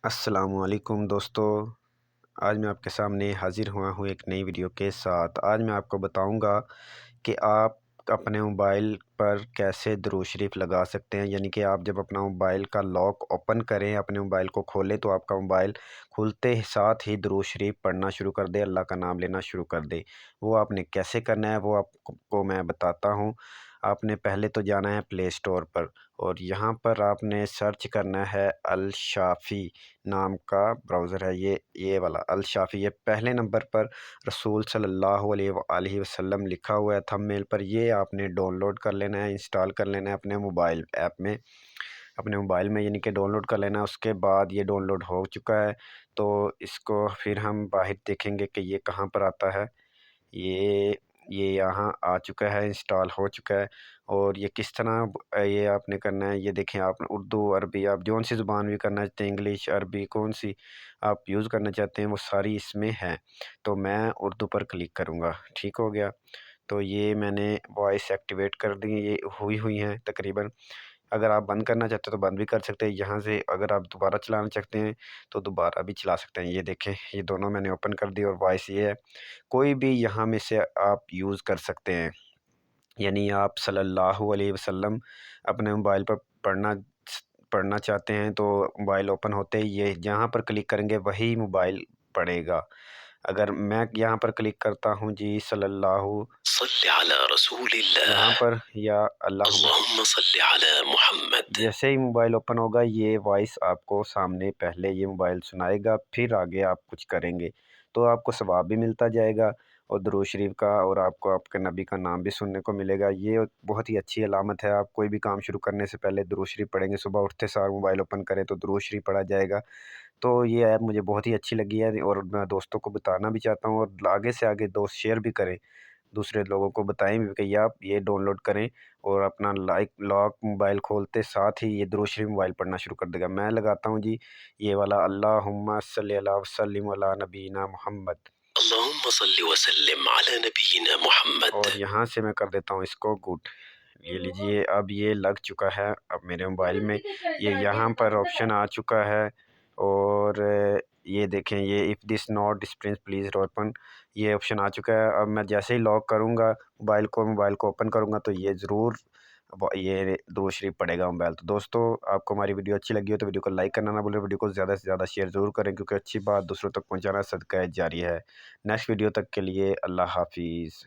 अस्सलामुअलैकुम दोस्तों, आज मैं आपके सामने हाज़िर हुआ हूँ एक नई वीडियो के साथ। आज मैं आपको बताऊँगा कि आप अपने मोबाइल पर कैसे दुरूद शरीफ लगा सकते हैं। यानी कि आप जब अपना मोबाइल का लॉक ओपन करें, अपने मोबाइल को खोलें तो आपका मोबाइल खुलते ही साथ ही दुरूद शरीफ पढ़ना शुरू कर दे, अल्लाह का नाम लेना शुरू कर दे। वो आपने कैसे करना है वो आपको मैं बताता हूँ। आपने पहले तो जाना है प्ले स्टोर पर और यहाँ पर आपने सर्च करना है अल शाफ़ी नाम का ब्राउज़र है, ये वाला अल शाफ़ी। ये पहले नंबर पर रसूल सल्लल्लाहु अलैहि वसल्लम लिखा हुआ है थंबनेल पर। ये आपने डाउनलोड कर लेना है, इंस्टॉल कर लेना है अपने मोबाइल ऐप में, अपने मोबाइल में यानी कि डाउनलोड कर लेना है। उसके बाद ये डाउनलोड हो चुका है तो इसको फिर हम बाहर देखेंगे कि ये कहाँ पर आता है। ये यहाँ आ चुका है, इंस्टॉल हो चुका है। और ये किस तरह ये आपने करना है, ये देखें। आप उर्दू, अरबी, आप जौन सी ज़ुबान भी करना चाहते हैं, इंग्लिश, अरबी, कौन सी आप यूज़ करना चाहते हैं वो सारी इसमें है। तो मैं उर्दू पर क्लिक करूँगा, ठीक हो गया। तो ये मैंने वॉइस एक्टिवेट कर दी, ये हुई हैं तकरीबन। अगर आप बंद करना चाहते हो तो बंद भी कर सकते हैं यहाँ से। अगर आप दोबारा चलाना चाहते हैं तो दोबारा भी चला सकते हैं। ये देखें, ये दोनों मैंने ओपन कर दी और वॉइस ये है। कोई भी यहाँ में से आप यूज़ कर सकते हैं। यानी आप सल्लल्लाहु अलैहि वसल्लम अपने मोबाइल पर पढ़ना पढ़ना चाहते हैं तो मोबाइल ओपन होते ही ये जहाँ पर क्लिक करेंगे वही मोबाइल पढ़ेगा। अगर मैं यहाँ पर क्लिक करता हूँ जी सल्लल्लाहु सल्ली अला रसूलिल्लाह यहाँ पर, या अल्लाहुम्मा सल्ली अला मुहम्मद, जैसे ही मोबाइल ओपन होगा ये वॉइस आपको सामने पहले ये मोबाइल सुनाएगा, फिर आगे आप कुछ करेंगे तो आपको सवाब भी मिलता जाएगा और दुरूद शरीफ का, और आपको आपके नबी का नाम भी सुनने को मिलेगा। ये बहुत ही अच्छी अलामत है। आप कोई भी काम शुरू करने से पहले दुरूद शरीफ पढ़ेंगे, सुबह उठते सार मोबाइल ओपन करें तो दुरूद शरीफ पढ़ा जाएगा। तो ये ऐप मुझे बहुत ही अच्छी लगी है और मैं दोस्तों को बताना भी चाहता हूँ, और आगे से आगे दोस्त शेयर भी करें, दूसरे लोगों को बताएं भी कि आप ये डाउनलोड करें और अपना लॉक मोबाइल खोलते साथ ही ये दुरूद शरीफ मोबाइल पढ़ना शुरू कर देगा। मैं लगाता हूँ जी ये वाला अल्लाहुम्मा सल्ली अला वसल्लिम अला नबीना मुहम्मद, अल्लाहुम्मा सल्ली वसल्लिम अला नबीना मुहम्मद। और यहाँ से मैं कर देता हूँ इसको गुड। ये लीजिए, अब ये लग चुका है अब मेरे मोबाइल में। ये यहाँ पर ऑप्शन आ चुका है और ये देखें, ये if this not displace please open, ये ऑप्शन आ चुका है। अब मैं जैसे ही लॉक करूँगा मोबाइल को ओपन करूँगा तो ये ज़रूर ये दुरूद शरीफ पढ़ेगा मोबाइल। तो दोस्तों, आपको हमारी वीडियो अच्छी लगी हो तो वीडियो को लाइक करना ना भूलें, वीडियो को ज़्यादा से ज़्यादा शेयर ज़रूर करें क्योंकि अच्छी बात दूसरों तक पहुँचाना सदका जारी है। नेक्स्ट वीडियो तक के लिए अल्लाह हाफिज़।